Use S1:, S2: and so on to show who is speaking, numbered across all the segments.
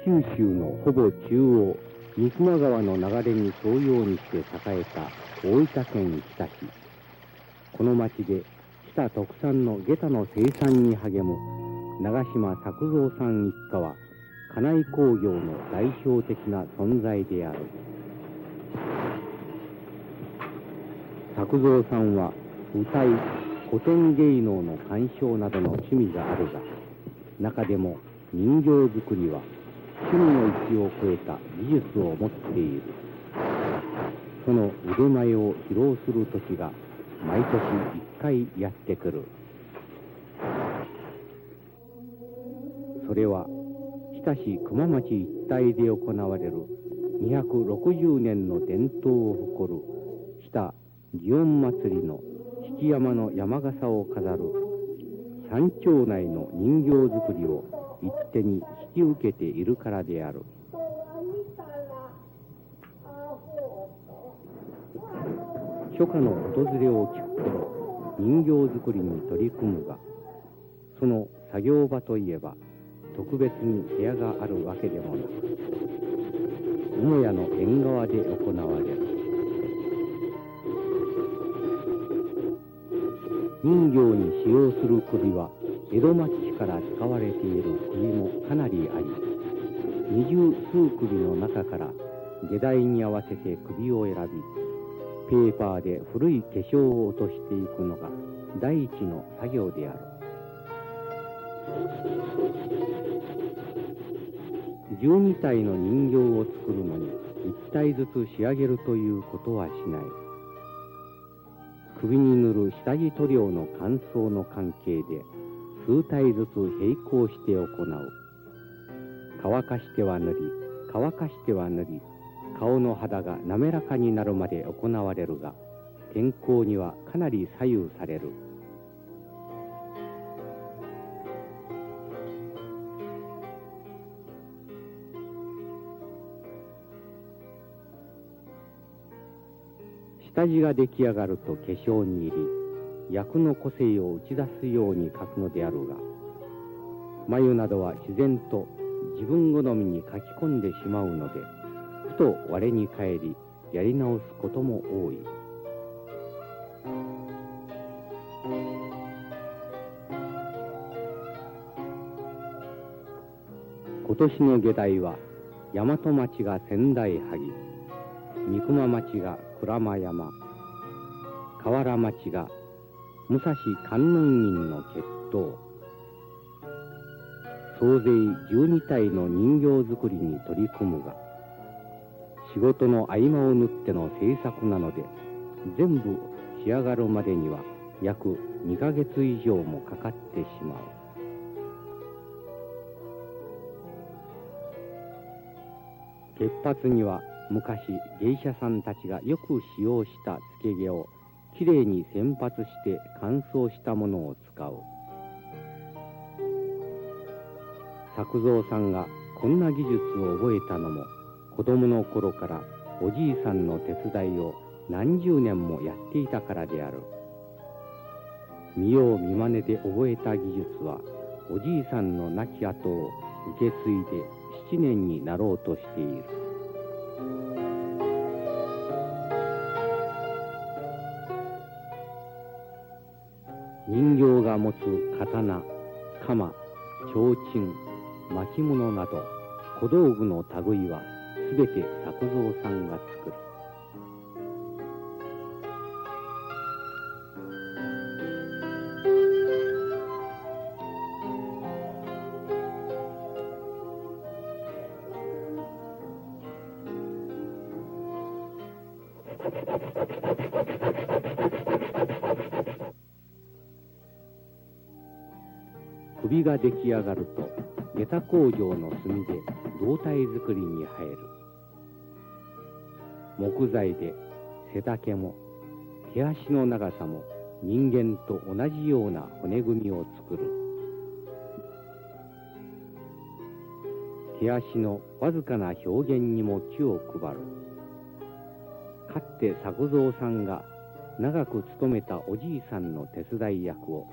S1: 九州のほぼ中央、三隈川の流れに沿うようにして栄えた大分県日田市。この町で日田特産の下駄の生産に励む長島作造さん一家は家内工業の代表的な存在である。作造さんは歌い、古典芸能の鑑賞などの趣味があるが、中でも人形作りは趣味の域を超えた技術を持っている。その腕前を披露する時が毎年1回やってくる。それは日田市熊町一帯で行われる260年の伝統を誇る日田祇園祭の引山の山笠を飾る山町内の人形作りを一手に引き受けているからである。初夏の訪れを聞く頃、人形作りに取り組むが、その作業場といえば特別に部屋があるわけでもなく、母屋の縁側で行われる。人形に使用する首は江戸末期から使われている首もかなりあり、二十数首の中から下代に合わせて首を選び、ペーパーで古い化粧を落としていくのが第一の作業である。12体の人形を作るのに1体ずつ仕上げるということはしない。首に塗る下地塗料の乾燥の関係で数体ずつ並行して行う。乾かしては塗り、乾かしては塗り、顔の肌が滑らかになるまで行われるが、天候にはかなり左右される。下地が出来上がると化粧に入り、役の個性を打ち出すように描くのであるが、眉などは自然と自分好みに描き込んでしまうので、ふと我に返りやり直すことも多い。今年の下代は大和町が仙台萩、三隈町が鞍馬山、河原町が武蔵観音院の決闘。総勢12体の人形作りに取り組むが、仕事の合間を縫っての制作なので、全部仕上がるまでには約2ヶ月以上もかかってしまう。結髪には昔芸者さんたちがよく使用したつけ毛をきれいに洗髪して乾燥したものを使う。作造さんがこんな技術を覚えたのも、子供の頃からおじいさんの手伝いを何十年もやっていたからである。見よう見まねで覚えた技術は、おじいさんの亡き後を受け継いで7年になろうとしている。人形が持つ刀、鎌、提灯、巻物など小道具の類はすべて作造さんが作る。首が出来上がると、下駄工場の炭で胴体作りに入る。木材で背丈も手足の長さも人間と同じような骨組みを作る。手足のわずかな表現にも気を配る。かつて作造さんが長く務めたおじいさんの手伝い役を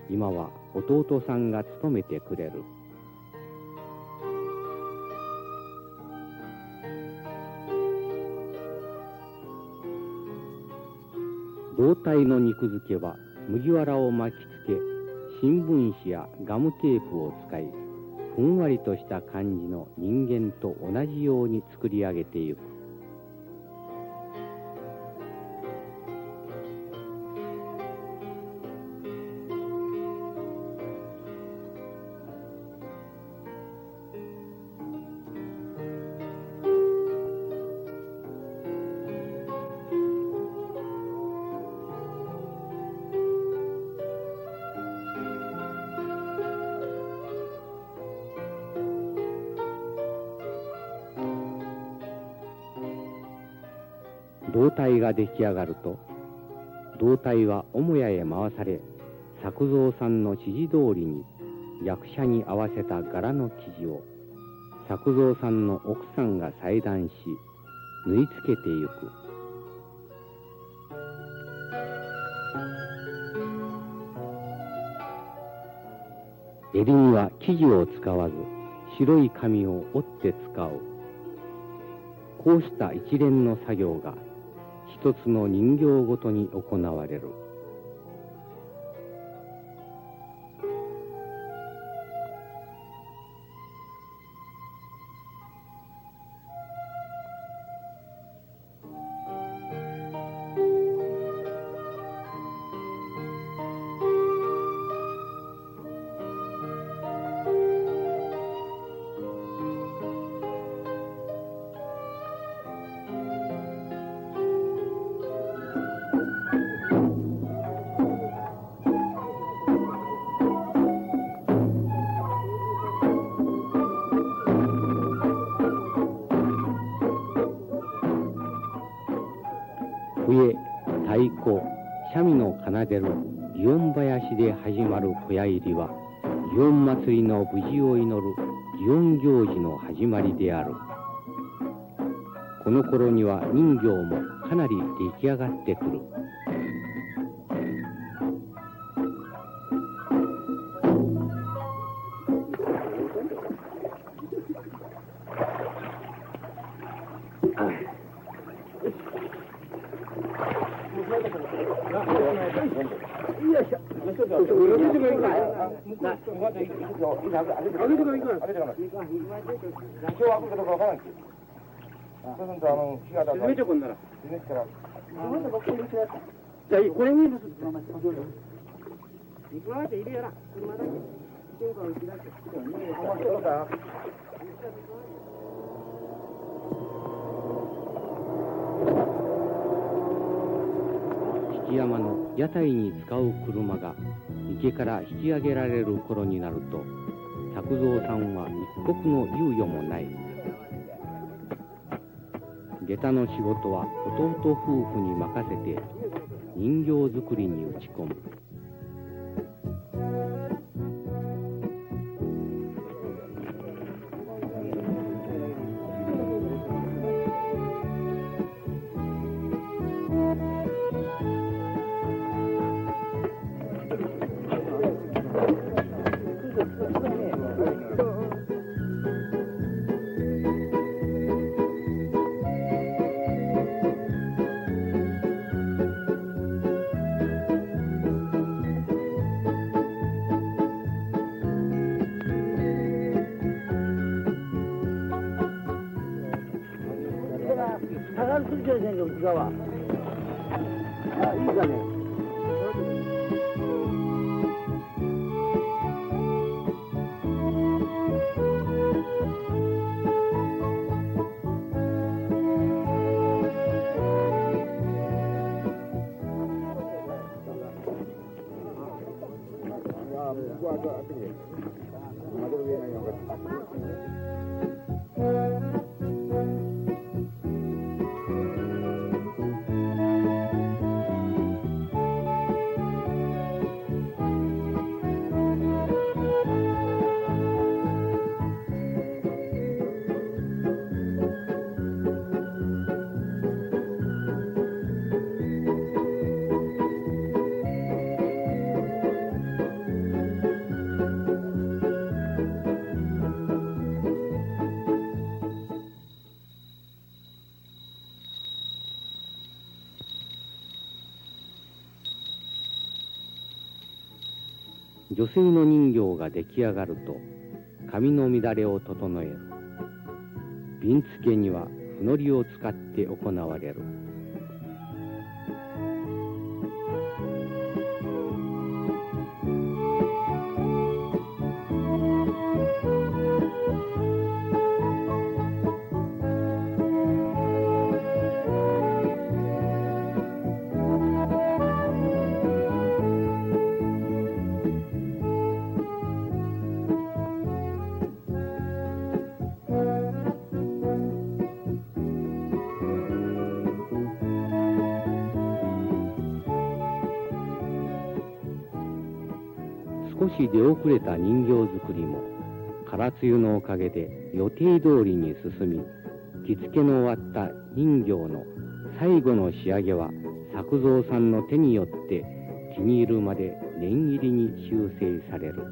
S1: 今は弟さんが務めてくれる。胴体の肉付けは麦わらを巻きつけ、新聞紙やガムテープを使い、ふんわりとした感じの人間と同じように作り上げてゆく。胴体が出来上がると、胴体は母屋へ回され、作蔵さんの指示通りに役者に合わせた柄の生地を作蔵さんの奥さんが裁断し、縫い付けてゆく。襟には生地を使わず、白い紙を折って使う。こうした一連の作業が一つの人形ごとに行われる。笛、太鼓、三味の奏でる祇園囃子で始まる小屋入りは、祇園祭りの無事を祈る祇園行事の始まりである。この頃には人形もかなり出来上がってくる。曳山の屋台に使う車が池から引き上げられる頃になると、作蔵さんは一刻の猶予もない。下駄の仕事は弟夫婦に任せて人形作りに打ち込む。女性の人形が出来上がると髪の乱れを整える。鬢付けにはふのりを使って行われる。少し出遅れた人形作りも空梅雨のおかげで予定通りに進み、着付けの終わった人形の最後の仕上げは作蔵さんの手によって気に入るまで念入りに修正される。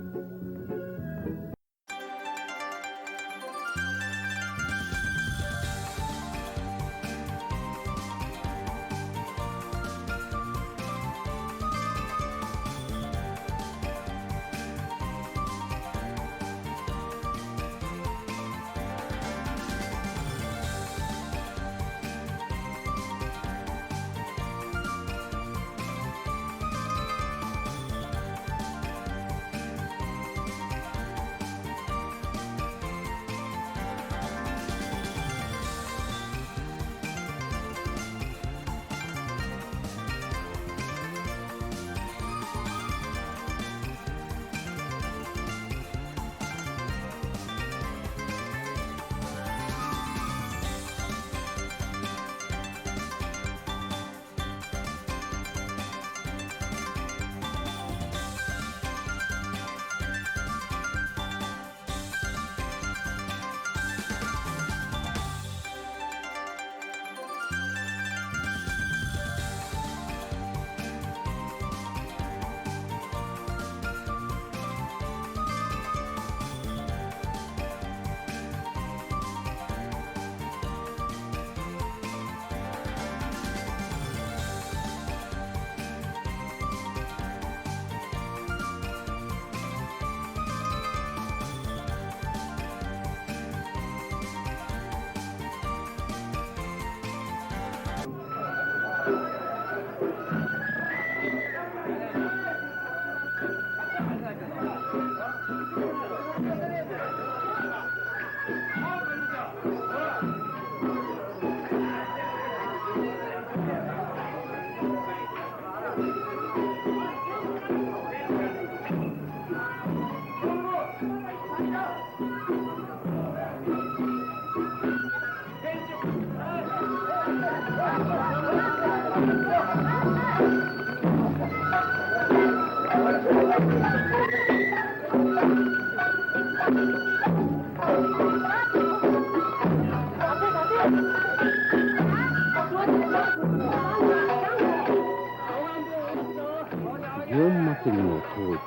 S1: 祇園祭の当時、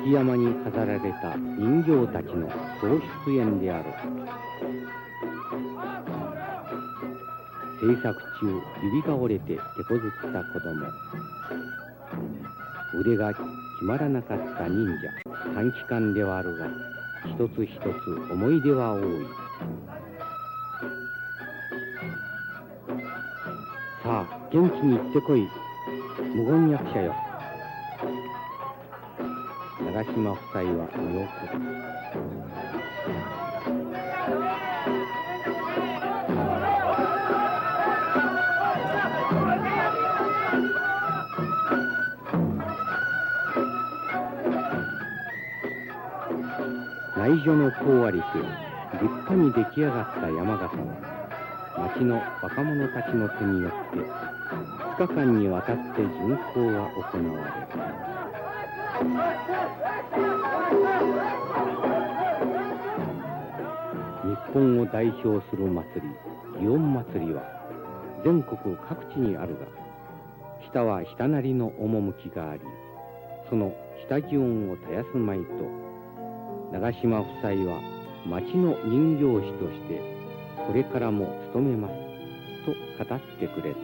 S1: 引山に飾られた人形たちの総出演である。制作中、指が折れて手こずった子供、腕が決まらなかった忍者、短期間ではあるが、一つ一つ思い出は多い。さあ、元気に行ってこい、無言役者よ。長島夫妻は見送る。内助の功ありて立派に出来上がった山笠は町の若者たちの手によって2日間にわたって巡行が行われる。日本を代表する祭り、祇園祭は全国各地にあるが、下は下なりの趣があり、その下祇園を絶やすまいと、長島夫妻は町の人形師としてこれからも務めますと語ってくれた。